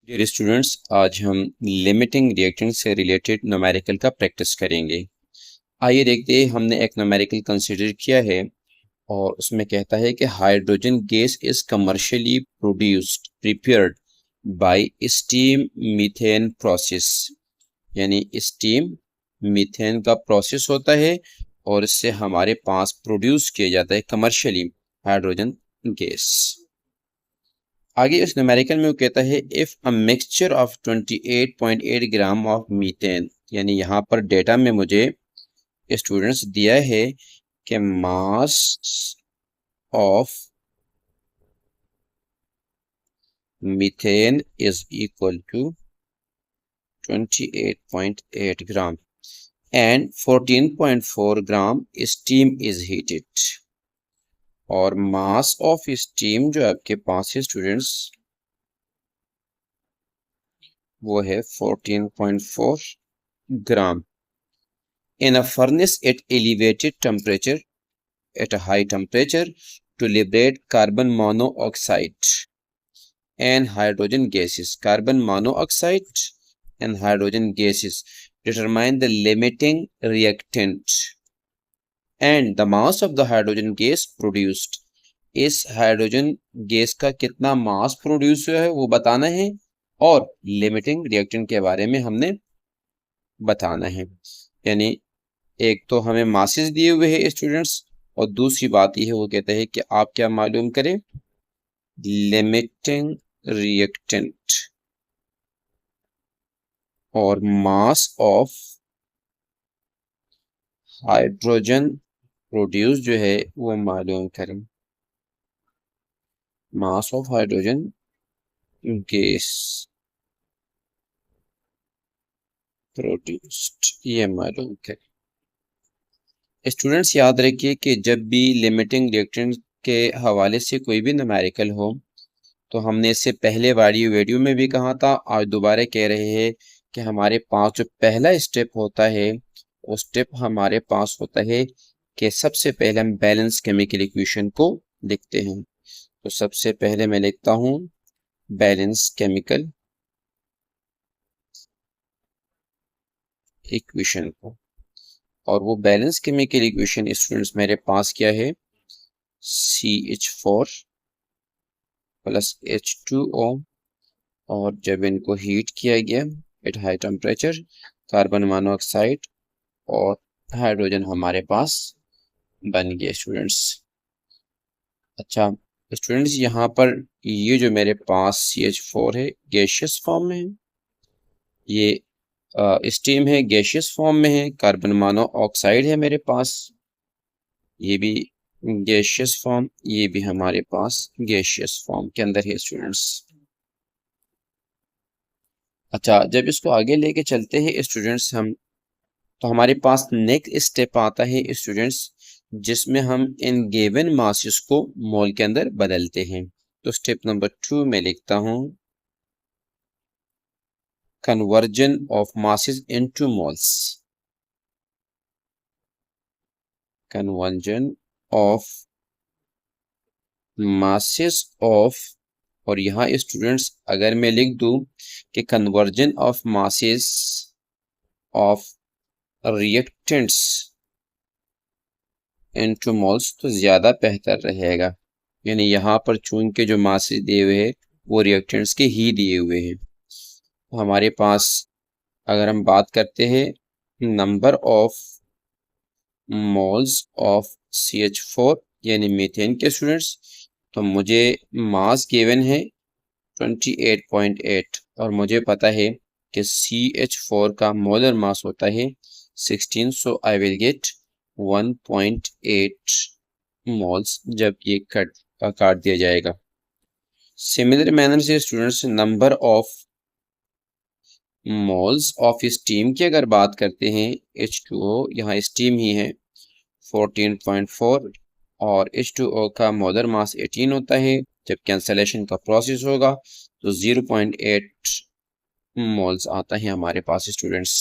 Dear students, आज हम limiting reactant से रिलेटेड न्यूमेरिकल का प्रैक्टिस करेंगे। आइए देखते हैं, हमने एक न्यूमेरिकल कंसीडर किया है और उसमें कहता है कि hydrogen gas is commercially prepared by steam methane process. यानी स्टीम मीथेन का प्रोसेस होता है और इससे हमारे पास प्रोड्यूस किया जाता है कमर्शियली हाइड्रोजन गैस। आगे इस न्यूमेरिकल में वो कहता है if a mixture of 28.8 gram of methane, यानी यहाँ पर डेटा में मुझे स्टूडेंट्स दिया है कि mass of methane is equal to 28.8 gram and 14.4 gram steam is heated. और मास ऑफ स्टीम जो आपके पास है स्टूडेंट्स वो है 14.4 ग्राम in a furnace at elevated temperature at a high temperature to liberate carbon monoxide and hydrogen gases. Carbon monoxide and hydrogen gases determine the limiting reactant and the mass of the hydrogen gas produced. इस hydrogen gas का कितना मास produce हुआ है वो बताना है और limiting reactant के बारे में हमने बताना है। यानी एक तो हमें मासेस दिए हुए हैं स्टूडेंट्स और दूसरी बात यह है वो कहते हैं कि आप क्या मालूम करें, लिमिटिंग रिएक्टेंट और मास ऑफ हाइड्रोजन प्रोड्यूस जो है वो मालूम करें। Mass of hydrogen gas produced ये मालूम करें। स्टूडेंट्स याद रखिए कि जब भी लिमिटिंग रिएक्टेंट के हवाले से कोई भी न्यूमेरिकल हो तो हमने इससे पहले वाली वीडियो में भी कहा था, आज दोबारा कह रहे हैं कि हमारे पास जो पहला स्टेप होता है वो स्टेप हमारे पास होता है कि सबसे पहले हम बैलेंस केमिकल इक्वेशन को लिखते हैं। तो सबसे पहले मैं लिखता हूं बैलेंस केमिकल इक्वेशन को, और वो बैलेंस केमिकल इक्वेशन स्टूडेंट्स मेरे पास क्या है, CH4 प्लस H2O, और जब इनको हीट किया गया at high temperature carbon monoxide और हाइड्रोजन हमारे पास बन गया स्टूडेंट्स। अच्छा स्टूडेंट्स, यहाँ पर ये जो मेरे पास CH4 है गैशियस फॉर्म में है, ये स्टीम है गैशियस फॉर्म में है, कार्बन मोनोऑक्साइड है मेरे पास ये भी गैशियस फॉर्म, ये भी हमारे पास गैशियस फॉर्म के अंदर है स्टूडेंट्स। अच्छा जब इसको आगे लेके चलते हैं स्टूडेंट्स हम, तो हमारे पास नेक्स्ट स्टेप आता है स्टूडेंट्स जिसमें हम इन गिवन मासेस को मोल के अंदर बदलते हैं। तो स्टेप नंबर 2 में लिखता हूं conversion of masses into moles. Conversion of masses of, और यहाँ स्टूडेंट्स अगर मैं लिख दूं कि conversion of masses of reactants into moles तो ज्यादा बेहतर रहेगा। यानी यहाँ पर चून के जो मासेस दिए हुए हैं वो रिएक्टेंट्स के ही दिए हुए हैं। तो हमारे पास अगर हम बात करते हैं number of moles of CH4 यानी मीथेन के स्टूडेंट्स, तो मुझे मास गिवन है 28.8 और मुझे पता है कि CH4 का मोलर मास होता है 16, सो आई विल गेट 1.8 मोल्स जब ये काट दिया जाएगा। सिमिलर मैनर से students number of moles of steam की अगर बात करते हैं, H2O यहाँ स्टीम ही है 14.4 और H2O का मोलर मास 18 होता है। जब कैंसलेशन का प्रोसेस होगा तो 0.8 मोल्स आता है हमारे पास स्टूडेंट्स।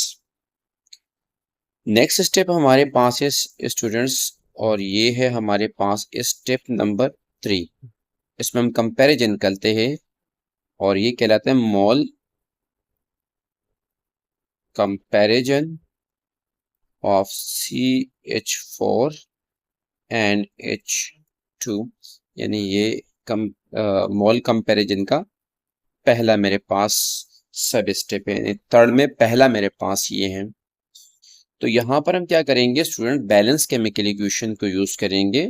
नेक्स्ट स्टेप हमारे पास है स्टूडेंट्स और ये है हमारे पास स्टेप नंबर 3। इसमें हम कंपैरिजन करते हैं और ये कहलाता है मोल comparison of CH4 and H2, यानी ये मोल कंपैरिजन का पहला मेरे पास सब स्टेप है, यानी थर्ड में पहला मेरे पास ये है। तो यहाँ पर हम क्या करेंगे स्टूडेंट, बैलेंस केमिकल इक्वेशन को यूज करेंगे।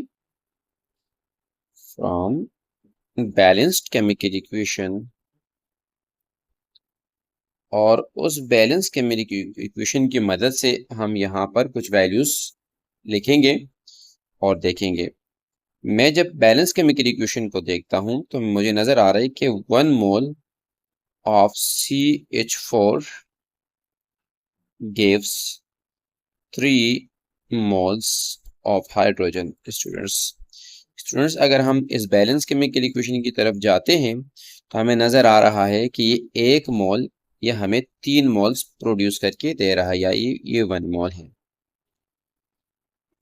फ्रॉम बैलेंस्ड केमिकल इक्वेशन, और उस बैलेंस केमिकल इक्वेशन की मदद से हम यहाँ पर कुछ वैल्यूज लिखेंगे और देखेंगे। मैं जब बैलेंस केमिकल इक्वेशन को देखता हूं तो मुझे नजर आ रहा है कि 1 mole of CH4 gives 3 moles of hydrogen। Students अगर हम इस बैलेंस केमिकल इक्वेशन की तरफ जाते हैं तो हमें नजर आ रहा है कि ये 1 मोल ये हमें 3 मोल्स प्रोड्यूस करके दे रहा है, या ये 1 मोल है।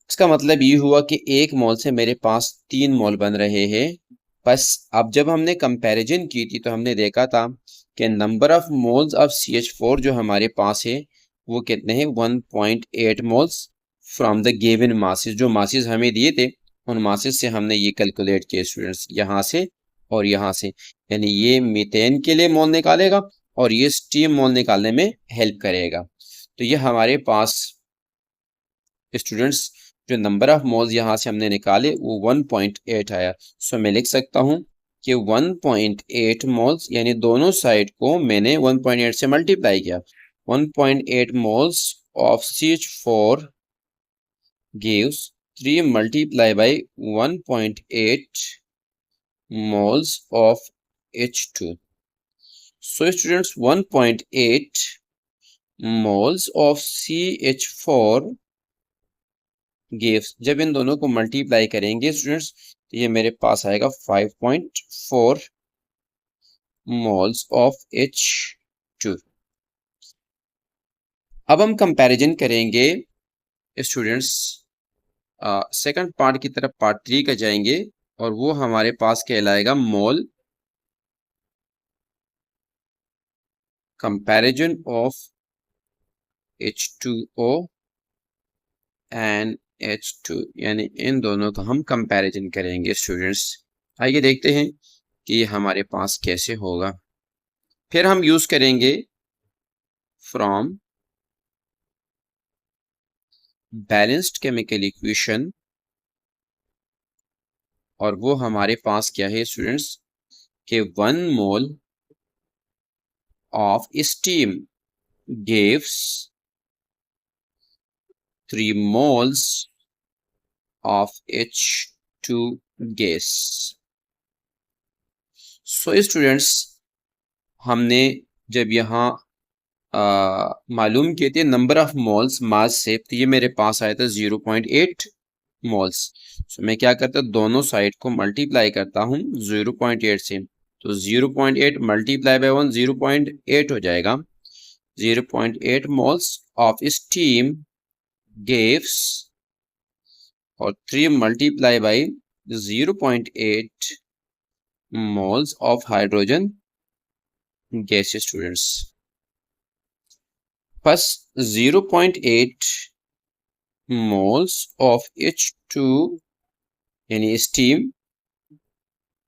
इसका मतलब ये हुआ कि 1 मोल से मेरे पास 3 मोल बन रहे हैं। बस अब जब हमने कंपैरिजन की थी तो हमने देखा था कि number of moles of CH4 जो हमारे पास है वो कितने हैं, 1.8 moles from the given masses. जो मासेस हमें दिए थे उन मासेस से हमने ये कैलकुलेट किए स्टूडेंट्स, यहाँ से और यहाँ से, यानी ये मीथेन के लिए मोल निकालेगा और ये स्टीम मोल निकालने में हेल्प करेगा। तो ये हमारे पास स्टूडेंट्स जो नंबर ऑफ मोल्स यहाँ से हमने निकाले वो 1.8 आया। सो मैं लिख सकता हूँ कि 1.8 मोल्स, यानी दोनों साइड को मैंने 1.8 से मल्टीप्लाई किया। 1.8 moles of CH4 gives 3 multiplied by 1.8 moles of H2। So students 1.8 moles of CH4 gives, जब इन दोनों को मल्टीप्लाई करेंगे स्टूडेंट्स तो ये मेरे पास आएगा 5.4 मोल्स ऑफ H2। अब हम कंपैरिजन करेंगे स्टूडेंट्स सेकंड पार्ट की तरफ, पार्ट 3 का जाएंगे, और वो हमारे पास कहलाएगा मोल comparison of H2O and H2, यानी इन दोनों का हम कंपैरिजन करेंगे स्टूडेंट्स। आइए देखते हैं कि हमारे पास कैसे होगा। फिर हम यूज करेंगे फ्रॉम बैलेंस्ड केमिकल इक्वेशन, और वो हमारे पास क्या है स्टूडेंट्स कि 1 mole of steam gives 3 moles of H2 gas। So students हमने जब यहाँ मालूम किए थे नंबर ऑफ मोल्स मास से, तो ये मेरे पास आया था 0.8 मोल्स। सो मैं क्या करता हूँ, दोनों साइड को मल्टीप्लाई करता हूँ 0.8 से, तो 0.8 मल्टीप्लाई बाय 1 0.8 हो जाएगा। 0.8 मोल्स ऑफ स्टीम गिव्स, और 3 multiply by 0.8 moles of hydrogen gas students. बस 0.8 मोल्स ऑफ H2 यानी स्टीम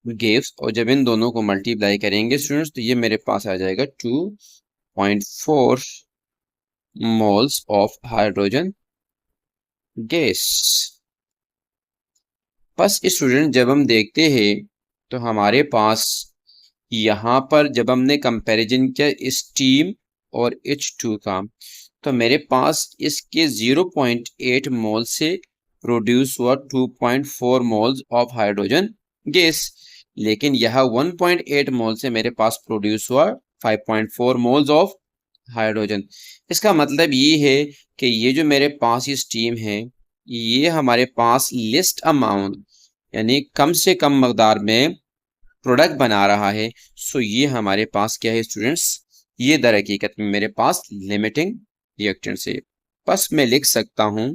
गिव्स, और जब इन दोनों को मल्टीप्लाई करेंगे स्टूडेंट्स तो ये मेरे पास आ जाएगा 2.4 मोल्स ऑफ हाइड्रोजन गैस। बस स्टूडेंट जब हम देखते हैं तो हमारे पास यहाँ पर जब हमने कंपैरिजन किया स्टीम और H2 का, तो मेरे पास इसके 0.8 मोल से प्रोड्यूस हुआ 2.4 मोल्स ऑफ हाइड्रोजन गैस, लेकिन यह 1.8 मोल से मेरे पास प्रोड्यूस हुआ 5.4 मोल्स ऑफ हाइड्रोजन। इसका मतलब ये है कि ये जो मेरे पास ये स्टीम है ये हमारे पास लिस्ट अमाउंट यानी कम से कम मकदार में प्रोडक्ट बना रहा है। सो ये हमारे पास क्या है स्टूडेंट्स, ये दर हकीकत में मेरे पास लिमिटिंग रिएक्टेंट से। बस मैं लिख सकता हूं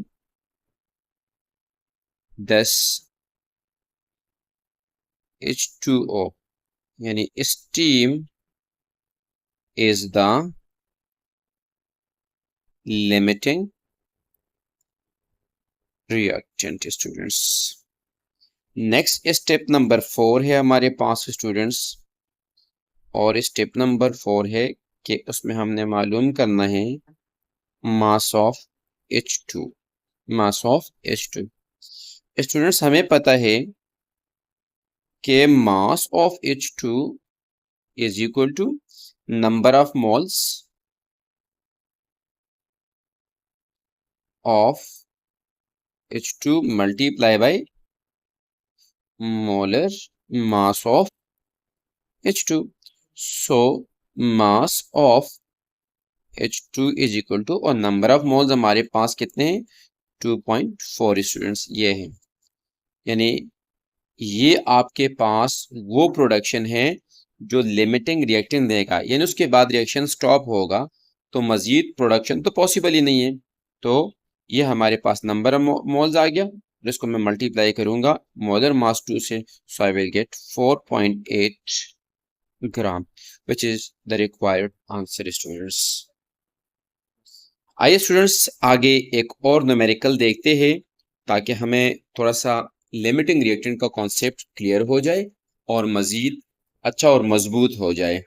10 H2O, यानी steam is the limiting reactant students. Next step number 4 है हमारे पास स्टूडेंट्स, और स्टेप नंबर 4 है कि उसमें हमने मालूम करना है mass of H2। Mass of H2 students, हमें पता है कि mass of H2 is equal to number of moles of H2 multiply by molar mass of H2। So mass of H2 is equal to, और number of moles हमारे पास कितने हैं 2.4 students, ये है। यानी ये आपके पास वो प्रोडक्शन है जो लिमिटिंग रिएक्टेंट देगा, यानी उसके बाद रिएक्शन स्टॉप होगा तो मजीद प्रोडक्शन तो पॉसिबल ही नहीं है। तो ये हमारे पास नंबर ऑफ मोल्स आ गया, जिसको मैं मल्टीप्लाई करूंगा मोलर मास 2 से, so I will get 4.8 grams, which is the required answer students. आइए स्टूडेंट्स आगे एक और न्यूमेरिकल देखते हैं, ताकि हमें थोड़ा सा लिमिटिंग रिएक्टेंट का कॉन्सेप्ट क्लियर हो जाए और मजीद अच्छा और मजबूत हो जाए।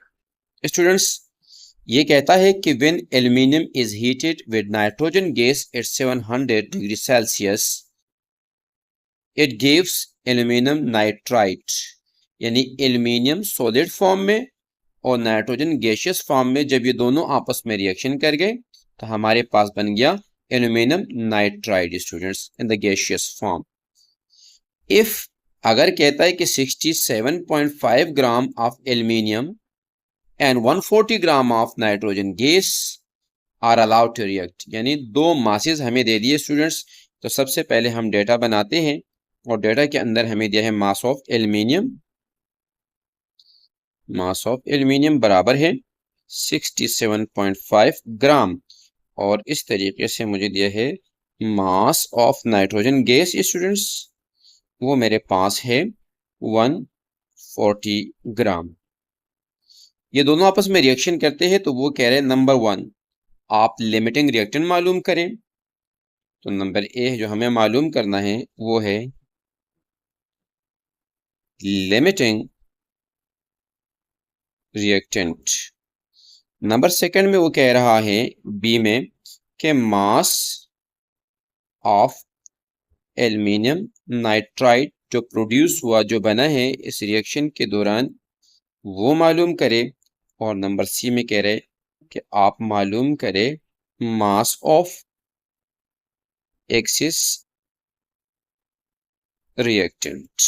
स्टूडेंट्स, ये कहता है कि when aluminium is heated with nitrogen gas at 700 degree Celsius it gives aluminium nitrite. यानी एल्यूमिनियम सॉलिड फॉर्म में और नाइट्रोजन गैसियस फॉर्म में जब ये दोनों आपस में रिएक्शन कर गए तो हमारे पास बन गया aluminium nitride students in the gaseous form. If अगर कहता है कि 67.5 gram of aluminium and 140 gram of nitrogen gas are allowed to react, यानी दो मासेस हमें दे दिए स्टूडेंट्स। तो सबसे पहले हम डेटा बनाते हैं, और डेटा के अंदर हमें दिया है mass of aluminium. Mass of aluminium बराबर है 67.5 ग्राम, और इस तरीके से मुझे दिया है mass of nitrogen gas students, वो मेरे पास है 140 ग्राम। ये दोनों आपस में रिएक्शन करते हैं, तो वो कह रहे हैं नंबर 1 आप लिमिटिंग रिएक्टेंट मालूम करें। तो नंबर ए जो हमें मालूम करना है वो है लिमिटिंग रिएक्टेंट। नंबर सेकंड में वो कह रहा है बी में कि मास ऑफ एल्यूमिनियम नाइट्राइड जो प्रोड्यूस हुआ, जो बना है इस रिएक्शन के दौरान, वो मालूम करे। और नंबर सी में कह रहे कि आप मालूम करें मास ऑफ एक्सिस रिएक्टेंट।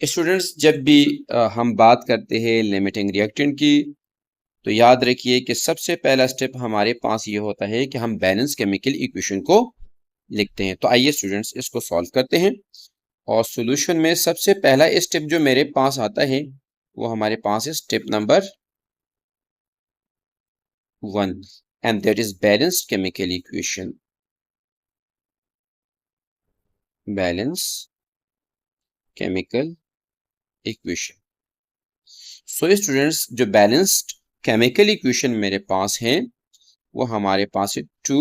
स्टूडेंट्स, जब भी हम बात करते हैं लिमिटिंग रिएक्टेंट की, तो याद रखिए कि सबसे पहला स्टेप हमारे पास ये होता है कि हम बैलेंस केमिकल इक्वेशन को लिखते हैं। तो आइए स्टूडेंट्स इसको सॉल्व करते हैं, और सॉल्यूशन में सबसे पहला स्टेप जो मेरे पास आता है वो हमारे पास है step number 1, and that is balanced chemical equation. Balance chemical equation. So students, जो balanced chemical equation मेरे पास है वो हमारे पास है 2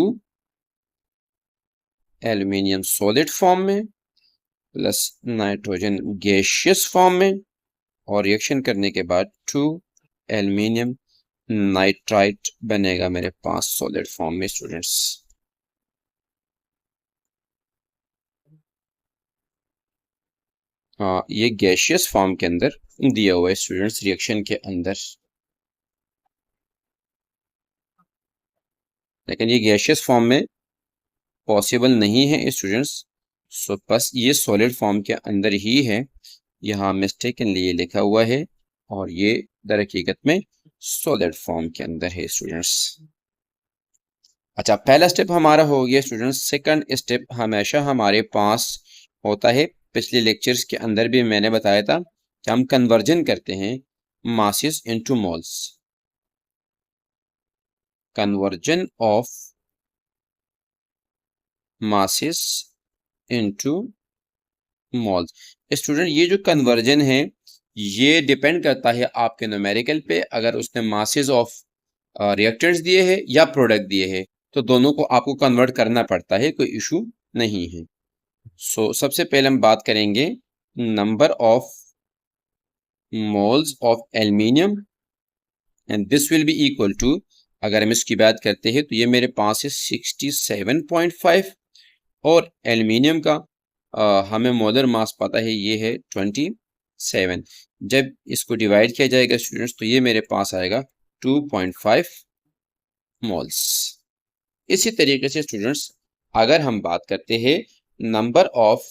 एल्यूमिनियम सॉलिड फॉर्म में प्लस नाइट्रोजन गैसियस फॉर्म में, और रिएक्शन करने के बाद 2 एल्यूमिनियम नाइट्राइट बनेगा मेरे पास सॉलिड फॉर्म में स्टूडेंट्स। हाँ, ये गैसियस फॉर्म के अंदर दिया हुआ है स्टूडेंट्स रिएक्शन के अंदर, लेकिन ये गैसियस फॉर्म में पॉसिबल नहीं है स्टूडेंट्स। सो बस ये सॉलिड फॉर्म के अंदर ही है, यहाँ मिस्टेकनली ये लिखा हुआ है, और ये दर हकीकत में सॉलिड फॉर्म के अंदर है स्टूडेंट्स। अच्छा, पहला स्टेप हमारा हो गया स्टूडेंट्स। सेकंड स्टेप हमेशा हमारे पास होता है, पिछले लेक्चर्स के अंदर भी मैंने बताया था कि हम कन्वर्जन करते हैं masses into moles. Conversion of masses into moles. Student, ये जो कन्वर्जन है ये डिपेंड करता है आपके न्यूमेरिकल पे। अगर उसने मासेस ऑफ रिएक्टेंट्स दिए हैं या प्रोडक्ट दिए हैं, तो दोनों को आपको कन्वर्ट करना पड़ता है, कोई इशू नहीं है। सो सबसे पहले हम बात करेंगे number of moles of aluminium and this will be equal to, अगर हम इसकी बात करते हैं तो ये मेरे पास है 67.5 और एल्यूमिनियम का हमें मोलर मास पता है ये है 27। जब इसको डिवाइड किया जाएगा स्टूडेंट्स तो ये मेरे पास आएगा 2.5 मोल्स। इसी तरीके से स्टूडेंट्स अगर हम बात करते हैं number of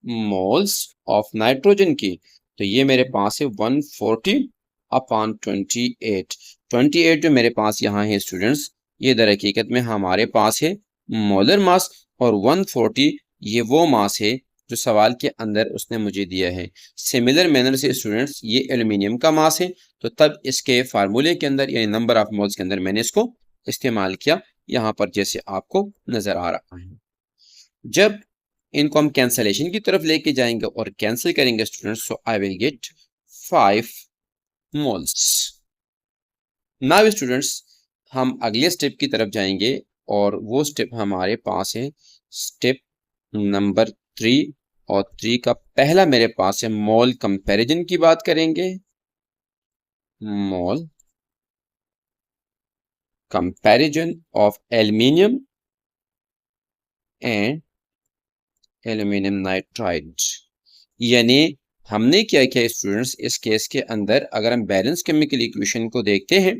moles of nitrogen की, तो ये मेरे पास है 140/28। 28 जो मेरे पास यहाँ है स्टूडेंट्स, ये दर हकीकत में हमारे पास है मोलर मास, और 140 ये वो मास है जो सवाल के अंदर उसने मुझे दिया है। सिमिलर मैनर से स्टूडेंट्स ये एल्यूमिनियम का मास है, तो तब इसके फार्मूले के अंदर यानी नंबर ऑफ मोल्स के अंदर मैंने इसको इस्तेमाल किया, यहाँ पर जैसे आपको नजर आ रहा है। जब इनको हम कैंसलेशन की तरफ लेके जाएंगे और कैंसिल करेंगे students, so I will gate 5 moles. Now students हम अगले स्टेप की तरफ जाएंगे और वो स्टेप हमारे पास है स्टेप नंबर 3, और 3 का पहला मेरे पास है मोल कंपैरिजन की बात करेंगे। Mole comparison of aluminium and aluminium nitride. यानी हमने क्या किया स्टूडेंट्स, इस केस के अंदर अगर हम बैलेंस केमिकल इक्वेशन को देखते हैं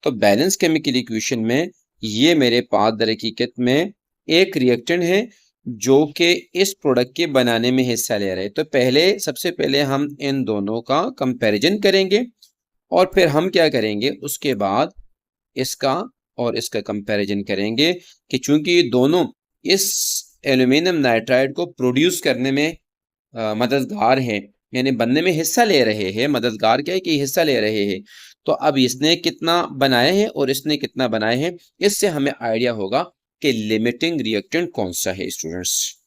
तो बैलेंस केमिकल इक्वेशन में ये मेरे पास दर हकीकत में एक रिएक्टेंट है जो कि इस प्रोडक्ट के बनाने में हिस्सा ले रहे हैं। तो पहले सबसे पहले हम इन दोनों का कंपैरिजन करेंगे और फिर हम क्या करेंगे, उसके बाद इसका और इसका कंपैरिजन करेंगे कि चूंकि ये दोनों इस एल्यूमिनियम नाइट्राइड को प्रोड्यूस करने में मददगार है, यानी बनने में हिस्सा ले रहे हैं। मददगार क्या है कि हिस्सा ले रहे हैं। तो अब इसने कितना बनाए हैं और इसने कितना बनाए हैं, इससे हमें आइडिया होगा कि लिमिटिंग रिएक्टेंट कौन सा है स्टूडेंट्स।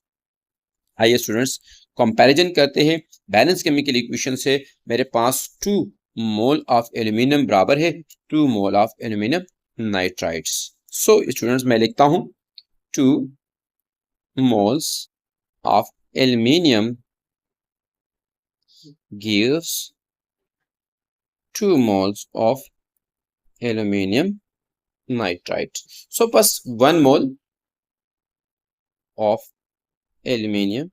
आइए स्टूडेंट्स कंपैरिजन करते हैं। बैलेंस केमिकल इक्वेशन से मेरे पास 2 मोल ऑफ एल्यूमिनियम बराबर है 2 mole of aluminium nitrides. So students मैं लिखता हूं 2 moles of aluminium gives 2 moles of aluminium nitride. So बस 1 mole of aluminium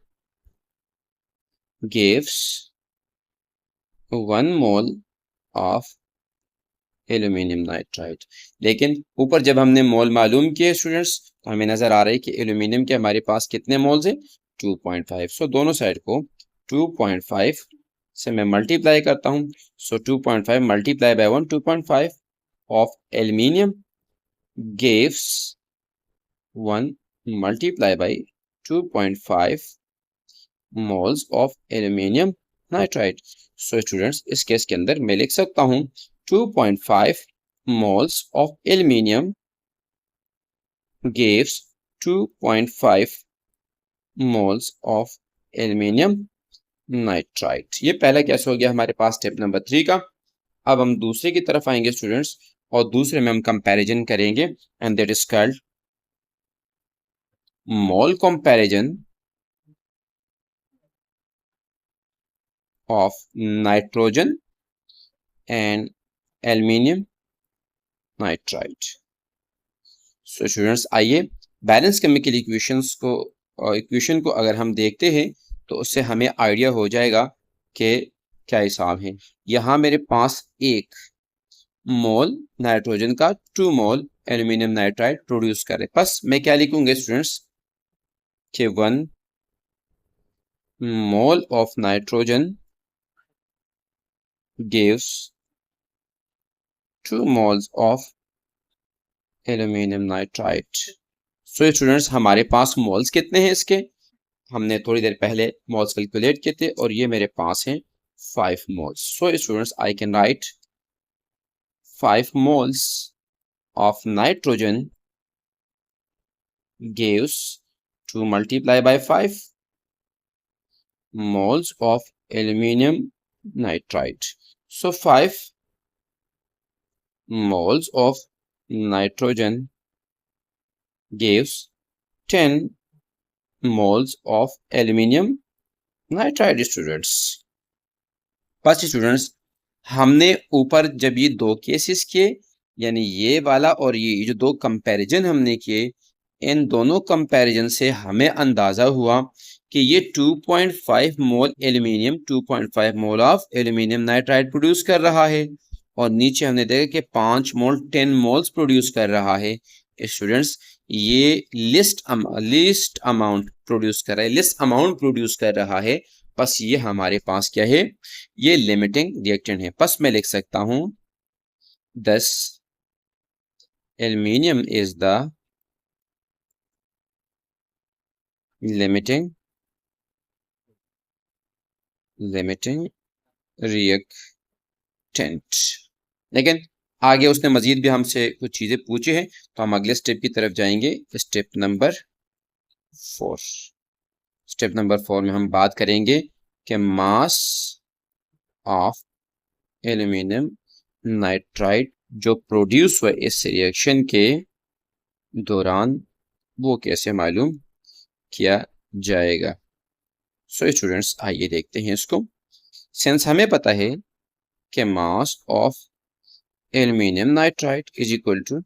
gives 1 mole of aluminium nitride. लेकिन ऊपर जब हमने मोल मालूम किए स्टूडेंट्स तो हमें नजर आ रहा है कि एल्यूमिनियम के हमारे पास कितने मोल्स हैं 2.5। सो दोनों साइड को 2.5 से मैं मल्टीप्लाई करता हूं। सो 2.5 multiply bye 1 2.5 of aluminium gives 1 multiply by 2.5 moles of aluminium nitride. So students इस केस के अंदर मैं लिख सकता हूं 2.5 moles of aluminium gives 2.5 moles of aluminium nitride। ये पहला कैसे हो गया हमारे पास स्टेप नंबर 3 का। अब हम दूसरे की तरफ आएंगे स्टूडेंट्स और दूसरे में हम कंपैरिजन करेंगे and that is called mole comparison of nitrogen and aluminium nitride. So students आइए बैलेंस केमिकल इक्वेशन को अगर हम देखते हैं तो उससे हमें आइडिया हो जाएगा कि क्या हिसाब है। यहाँ मेरे पास 1 मोल नाइट्रोजन का 2 मोल एल्यूमिनियम नाइट्राइड प्रोड्यूस करे। बस मैं क्या लिखूंगा स्टूडेंट्स कि 1 mole of nitrogen gives 2 moles of aluminium nitride. So students हमारे पास मोल्स कितने हैं इसके, हमने थोड़ी देर पहले मोल्स कैलकुलेट किए थे और ये मेरे पास हैं 5 moles. So students I can write 5 moles of nitrogen gives 2 multiply by 5 moles of aluminum nitride. So 5 moles of nitrogen gives 10 moles of aluminum nitride students। बस स्टूडेंट्स, हमने ऊपर जब ये दो केसेस किए, यानी ये वाला और ये जो दो कंपैरिजन हमने किए, इन दोनों कंपैरिजन से हमें अंदाज़ा हुआ कि ये 2.5 मोल aluminium 2.5 mole of aluminium nitride produce कर रहा है, और नीचे हमने देखा कि 5 मोल 10 मोल्स प्रोड्यूस कर रहा है। स्टूडेंट्स, ये लिस्ट अमाउंट प्रोड्यूस कर रहा है, लिस्ट अमाउंट प्रोड्यूस कर रहा है। बस ये हमारे पास क्या है, ये लिमिटिंग रिएक्टेंट है। बस मैं लिख सकता हूं 10 aluminium is the limiting reactant. लेकिन आगे उसने मजीद भी हमसे कुछ चीजें पूछी हैं, तो हम अगले स्टेप की तरफ जाएंगे। Step number 4। स्टेप नंबर 4 में हम बात करेंगे कि मास ऑफ एल्यूमिनियम नाइट्राइड जो प्रोड्यूस हुआ इस रिएक्शन के दौरान, वो कैसे मालूम किया जाएगा। सो स्टूडेंट्स, आइए देखते हैं इसको। सिंस हमें पता है कि mass of aluminium nitride is equal to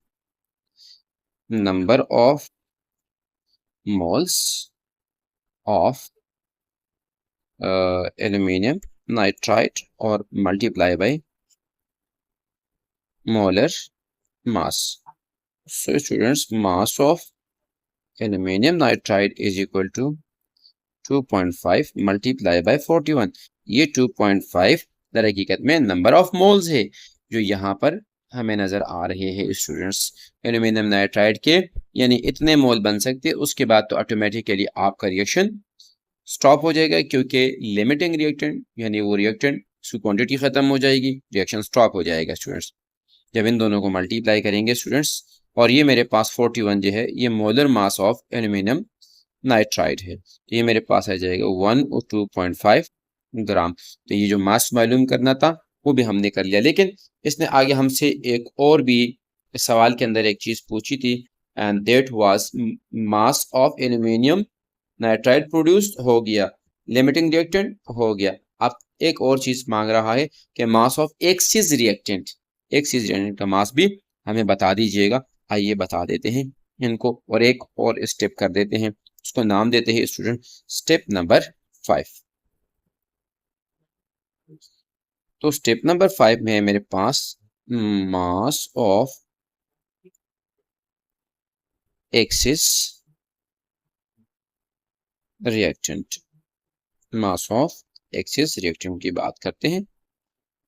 number of moles of aluminium nitride और multiply by molar mass. So students, mass of aluminium nitride is equal to 2.5 multiply by 41। ये 2.5 दर हकीकत में नंबर ऑफ मोल्स है जो यहाँ पर हमें नजर आ रहे हैं स्टूडेंट्स एल्यूमिनियम नाइट्राइड के, यानी इतने मोल बन सकते हैं। उसके बाद तो ऑटोमेटिकली आपका रिएक्शन स्टॉप हो जाएगा, क्योंकि लिमिटिंग रिएक्टेंट यानी वो रिएक्टेंट उसकी क्वांटिटी खत्म हो जाएगी, रिएक्शन स्टॉप हो जाएगा स्टूडेंट्स। जब इन दोनों को मल्टीप्लाई करेंगे स्टूडेंट्स, और ये मेरे पास 41 जो है ये molar mass of aluminium nitride है, तो ये मेरे पास आ जाएगा 1 और 2.5 ग्राम। तो ये जो मास मालूम करना था वो भी हमने कर लिया। लेकिन इसने आगे हमसे एक और भी सवाल के अंदर एक चीज पूछी थी, and that was mass of aluminium nitride produced हो गया, लिमिटिंग रिएक्टेंट हो गया। अब एक और चीज मांग रहा है कि मास ऑफ एक्सिस रिएक्टेंट का मास भी हमें बता दीजिएगा। आइए बता देते हैं इनको, और एक और स्टेप कर देते हैं, उसको नाम देते हैं स्टूडेंट स्टेप नंबर 5। तो स्टेप नंबर 5 में है मेरे पास mass of excess reactant. Mass of excess reactant की बात करते हैं,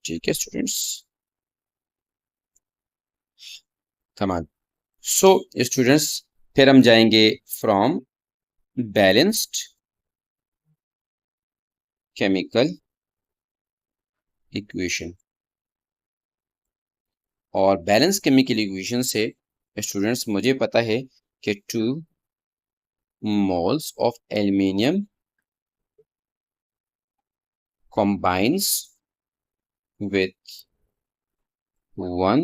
ठीक है स्टूडेंट्स, कमान। सो स्टूडेंट्स, फिर हम जाएंगे फ्रॉम बैलेंस्ड केमिकल इक्वेशन, और बैलेंस केमिकल इक्वेशन से स्टूडेंट्स मुझे पता है कि 2 moles of aluminium combines with 1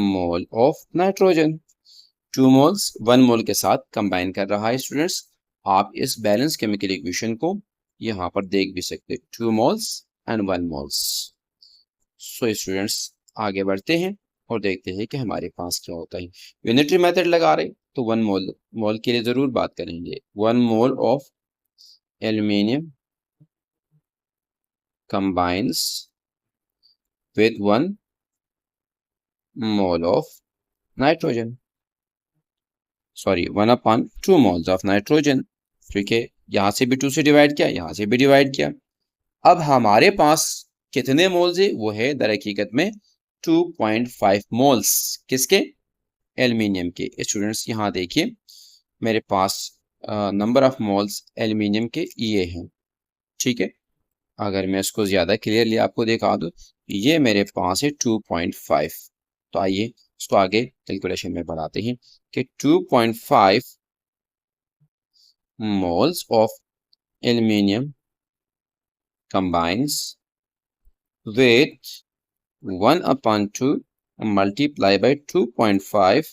mole of nitrogen। 2 moles 1 मोल के साथ कंबाइन कर रहा है स्टूडेंट्स। आप इस बैलेंस केमिकल इक्वेशन को यहाँ पर देख भी सकते हैं, 2 moles and 1 moles। So students, आगे बढ़ते हैं और देखते हैं कि हमारे पास क्या होता है। यूनिटरी मेथड लगा रहे तो 1 मोल के लिए जरूर बात करेंगे। 1 mole of aluminium combines with 1 mole of nitrogen, sorry 1/2 moles of nitrogen। ठीक है, यहां से भी 2 से डिवाइड किया, यहां से भी डिवाइड किया। अब हमारे पास कितने मोल्स है, वो है दर हकीकत में 2.5 मोल्स। किसके? एल्यूमिनियम के। स्टूडेंट्स यहाँ देखिए मेरे पास नंबर ऑफ मोल्स एल्यूमिनियम के ये हैं, ठीक है। अगर मैं इसको ज्यादा क्लियरली आपको दिखा दूं, ये मेरे पास है 2.5। तो आइए इसको आगे कैलकुलेशन में बढ़ाते हैं कि 2.5 moles of aluminium combines with 1/2 multiply by 2.5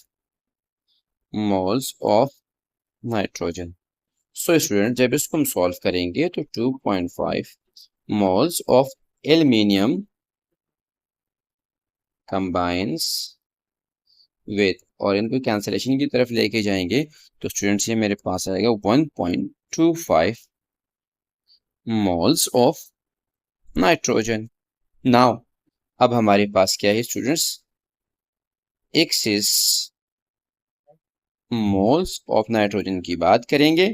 moles of nitrogen. So student जब इसको हम सॉल्व करेंगे तो 2.5 moles of aluminium combines with, और इनको कैंसलेशन की तरफ लेके जाएंगे तो स्टूडेंट्स ये मेरे पास आएगा 1.25 मोल्स ऑफ नाइट्रोजन। नाउ अब हमारे पास क्या है students, axis moles of nitrogen की बात करेंगे,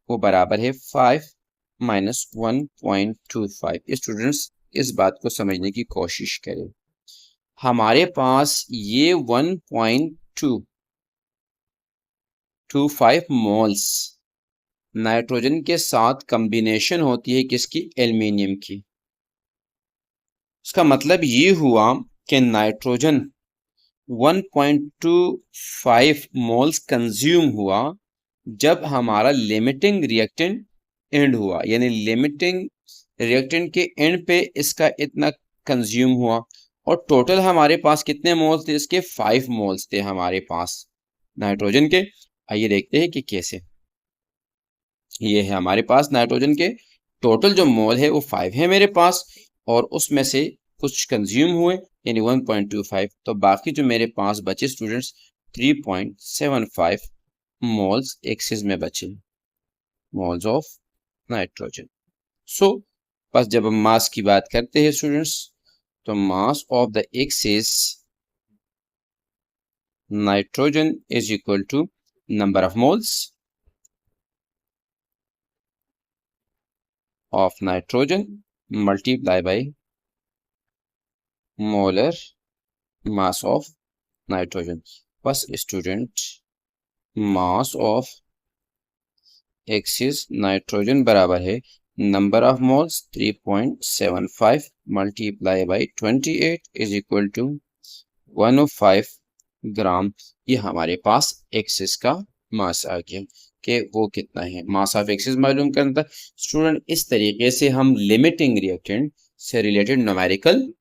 वो बराबर है 5 माइनस 1.25। स्टूडेंट्स इस बात को समझने की कोशिश करें, हमारे पास ये 1.25 मोल्स नाइट्रोजन के साथ कॉम्बिनेशन होती है किसकी, एल्युमिनियम की। इसका मतलब ये हुआ कि नाइट्रोजन 1.25 मोल्स कंज्यूम हुआ जब हमारा लिमिटिंग रिएक्टेंट एंड हुआ, यानी लिमिटिंग रिएक्टेंट के एंड पे इसका इतना कंज्यूम हुआ, और टोटल हमारे पास कितने मोल्स थे इसके, 5 मोल्स थे हमारे पास नाइट्रोजन के। आइए देखते हैं कि कैसे। ये है हमारे पास नाइट्रोजन के टोटल जो मोल है वो 5 है मेरे पास, और उसमें से कुछ कंज्यूम हुए यानी 1.25, तो बाकी जो मेरे पास बचे स्टूडेंट्स 3.75 मोल्स एक्सिस में बचे, मोल्स ऑफ नाइट्रोजन। सो बस जब हम मास की बात करते हैं स्टूडेंट्स, तो mass of the excess nitrogen is equal to number of moles of nitrogen multiply by molar mass of nitrogen। बस student mass of excess nitrogen बराबर है number of moles 3.75 multiply by 28 is equal to 105 gram. ये हमारे पास axis का मास आ गया कि वो कितना है, मास ऑफ एक्सिस मालूम करना था स्टूडेंट। इस तरीके से हम लिमिटिंग रिएक्टेंट से रिलेटेड न्यूमेरिकल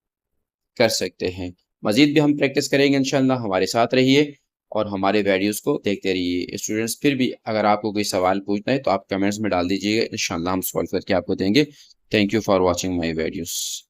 कर सकते हैं। मजीद भी हम प्रैक्टिस करेंगे इंशाल्लाह, हमारे साथ रहिए और हमारे वीडियोस को देखते रहिए स्टूडेंट्स। फिर भी अगर आपको कोई सवाल पूछना है तो आप कमेंट्स में डाल दीजिएगा, इंशाल्लाह हम सॉल्व करके आपको देंगे। Thank you for watching my videos.